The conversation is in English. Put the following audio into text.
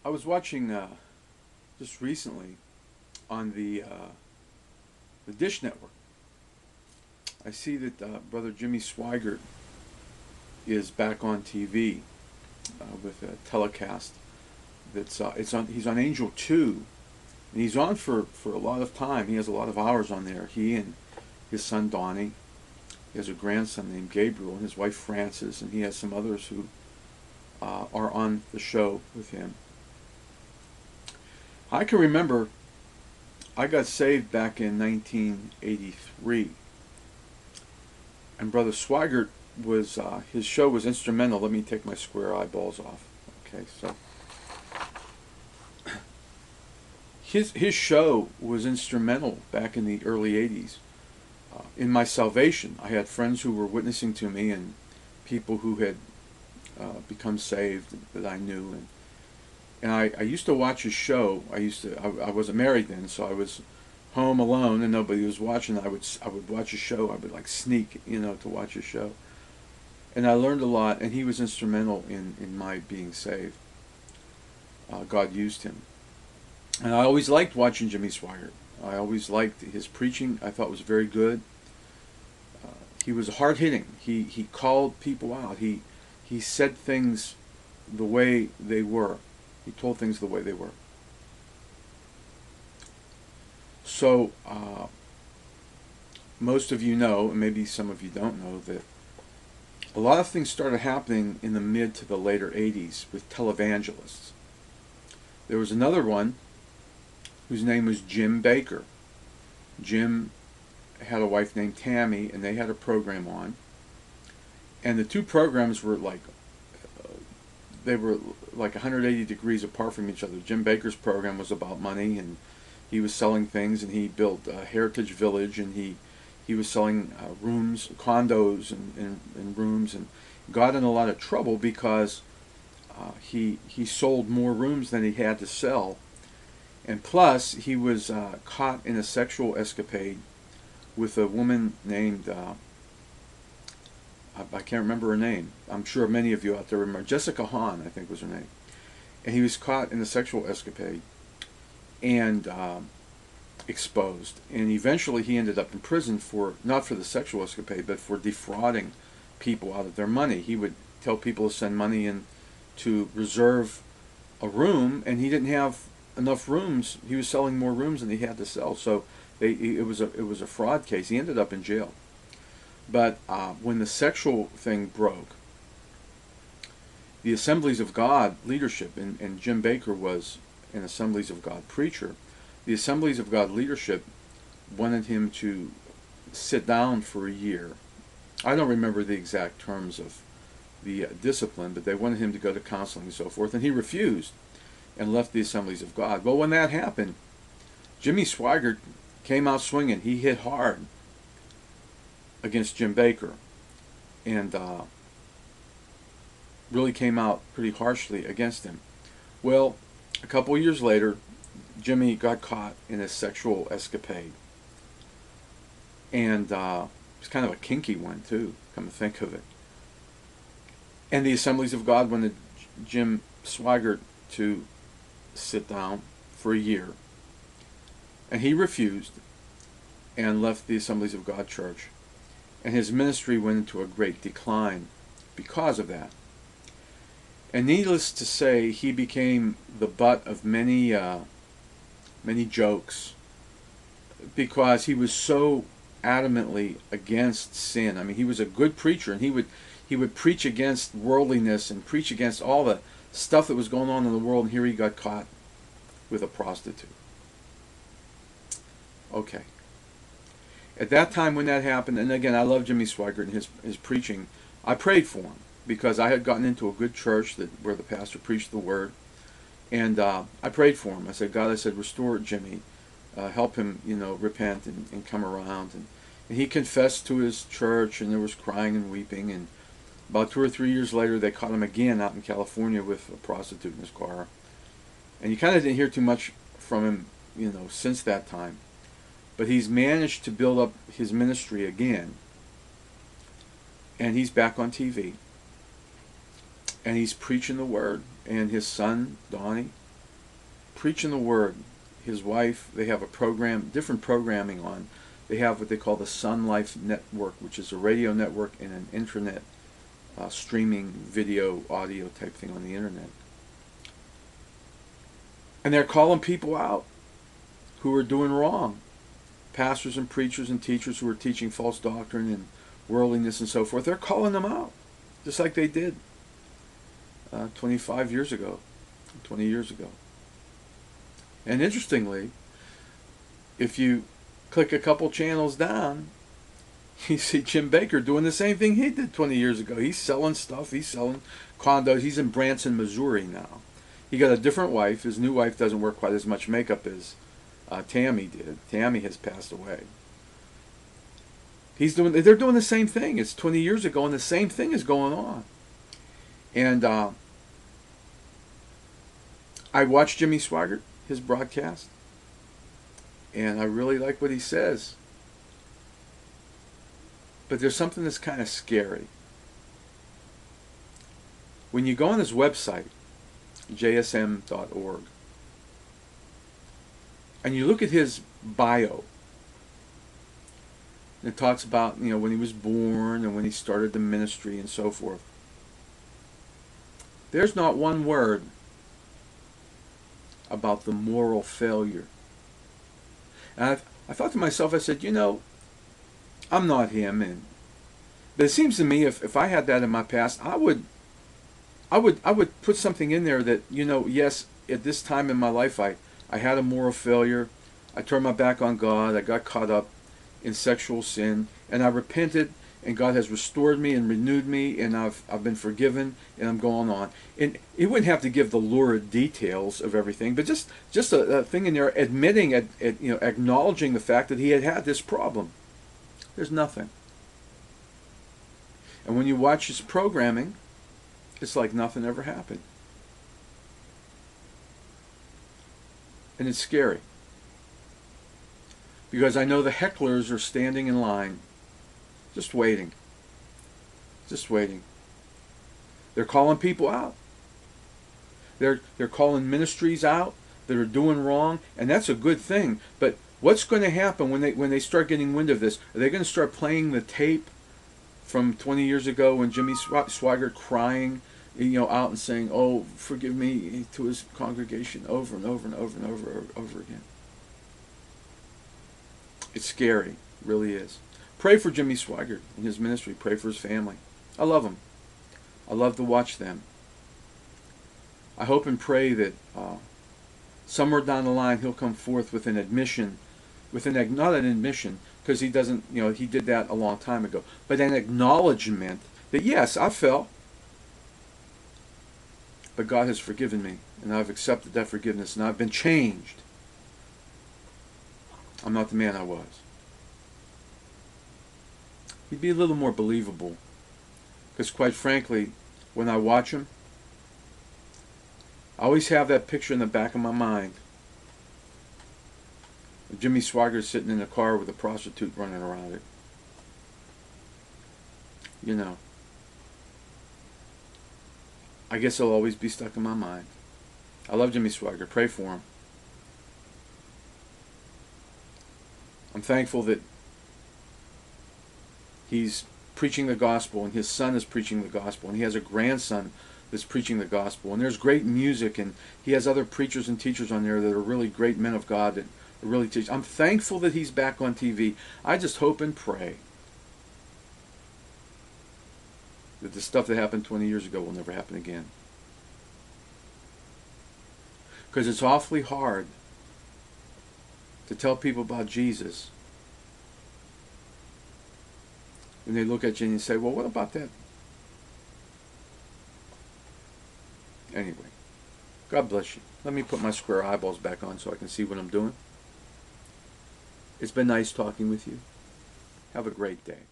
I was watching just recently on the Dish Network. I see that Brother Jimmy Swaggart is back on TV with a telecast. That's it's on. He's on Angel 2, and he's on for a lot of time. He has a lot of hours on there. He and his son Donnie. He has a grandson named Gabriel and his wife Frances, and he has some others who are on the show with him. I can remember I got saved back in 1983, and Brother Swaggart was his show was instrumental. Let me take my square eyeballs off. Okay, so his show was instrumental back in the early 80s in my salvation. I had friends who were witnessing to me and people who had become saved that I knew, and I used to watch his show. I wasn't married then, so I was home alone and nobody was watching. I would watch a show. I would like sneak, to watch a show, and I learned a lot. And he was instrumental in my being saved. God used him, and I always liked watching Jimmy Swaggart. I always liked his preaching. I thought was very good. He was hard hitting. He called people out. He said things the way they were. He told things the way they were. So, most of you know, and maybe some of you don't know, that a lot of things started happening in the mid to the later 80s with televangelists. There was another one whose name was Jim Bakker. Jim had a wife named Tammy, and they had a program on. And the two programs were they were like 180 degrees apart from each other. Jim Bakker's program was about money, and he was selling things, and he built a Heritage Village, and he was selling rooms, condos, and rooms, and got in a lot of trouble because he sold more rooms than he had to sell, and plus he was caught in a sexual escapade with a woman named I can't remember her name. I'm sure many of you out there remember. Jessica Hahn, I think was her name. And he was caught in a sexual escapade and exposed. And eventually he ended up in prison not for the sexual escapade, but for defrauding people out of their money. He would tell people to send money in to reserve a room, and he didn't have enough rooms. He was selling more rooms than he had to sell. So it was a fraud case. He ended up in jail. But when the sexual thing broke, the Assemblies of God leadership, and Jim Bakker was an Assemblies of God preacher, the Assemblies of God leadership wanted him to sit down for a year. I don't remember the exact terms of the discipline, but they wanted him to go to counseling and so forth, and he refused and left the Assemblies of God. Well, when that happened, Jimmy Swaggart came out swinging. He hit hard against Jim Bakker, and really came out pretty harshly against him. Well, a couple of years later, Jimmy got caught in a sexual escapade, and it was kind of a kinky one too, come to think of it. And the Assemblies of God wanted Jim Swaggart to sit down for a year, and he refused and left the Assemblies of God church. And his ministry went into a great decline because of that. And needless to say, he became the butt of many jokes because he was so adamantly against sin. I mean, he was a good preacher, and he would preach against worldliness and preach against all the stuff that was going on in the world, and here he got caught with a prostitute. Okay. At that time when that happened, and again, I love Jimmy Swaggart and his preaching, I prayed for him because I had gotten into a good church where the pastor preached the word, and I prayed for him. I said, God, restore Jimmy, help him, repent and come around. And he confessed to his church, and there was crying and weeping. And about 2 or 3 years later, they caught him again out in California with a prostitute in his car. And you kind of didn't hear too much from him, since that time. But he's managed to build up his ministry again. And he's back on TV. And he's preaching the word. And his son, Donnie, preaching the word. His wife, they have a program, different programming on. They have what they call the Sun Life Network, which is a radio network and an internet streaming video, audio type thing on the internet. And they're calling people out who are doing wrong. Pastors and preachers and teachers who are teaching false doctrine and worldliness and so forth. They're calling them out, just like they did 25 years ago, 20 years ago. And interestingly, if you click a couple channels down, you see Jim Bakker doing the same thing he did 20 years ago. He's selling stuff. He's selling condos. He's in Branson, Missouri now. He got a different wife. His new wife doesn't wear quite as much makeup as Tammy did. Tammy has passed away. They're doing the same thing. It's 20 years ago, and the same thing is going on. And I watched Jimmy Swaggart, his broadcast, and I really like what he says. But there's something that's kind of scary. When you go on his website, jsm.org, and you look at his bio, and it talks about, when he was born and when he started the ministry and so forth. There's not one word about the moral failure. And I thought to myself, I said, I'm not him, but it seems to me if I had that in my past, I would put something in there that, yes, at this time in my life I had a moral failure. I turned my back on God. I got caught up in sexual sin, and I repented, and God has restored me and renewed me, and I've been forgiven, and I'm going on. And he wouldn't have to give the lurid details of everything, but just a thing in there admitting, acknowledging the fact that he had this problem. There's nothing. And when you watch his programming, it's like nothing ever happened. And it's scary. Because I know the hecklers are standing in line, just waiting. Just waiting. They're calling people out. They're calling ministries out that are doing wrong, and that's a good thing. But what's going to happen when they start getting wind of this? Are they going to start playing the tape from 20 years ago when Jimmy Swaggart crying, out and saying, "Oh, forgive me," to his congregation over and over and over and over again? It's scary, it really is. Pray for Jimmy Swaggart and his ministry. Pray for his family. I love him. I love to watch them. I hope and pray that somewhere down the line he'll come forth with an admission, not an admission, because he doesn't, he did that a long time ago, but an acknowledgement that yes, I fell, but God has forgiven me, and I've accepted that forgiveness, and I've been changed. I'm not the man I was. He'd be a little more believable, because quite frankly, when I watch him, I always have that picture in the back of my mind of Jimmy Swaggart sitting in a car with a prostitute running around it. I guess it'll always be stuck in my mind. I love Jimmy Swaggart. Pray for him. I'm thankful that he's preaching the gospel, and his son is preaching the gospel, and he has a grandson that's preaching the gospel, and there's great music, and he has other preachers and teachers on there that are really great men of God that really teach. I'm thankful that he's back on TV. I just hope and pray that the stuff that happened 20 years ago will never happen again. Because it's awfully hard to tell people about Jesus and they look at you and you say, well, what about that? Anyway, God bless you. Let me put my square eyeballs back on so I can see what I'm doing. It's been nice talking with you. Have a great day.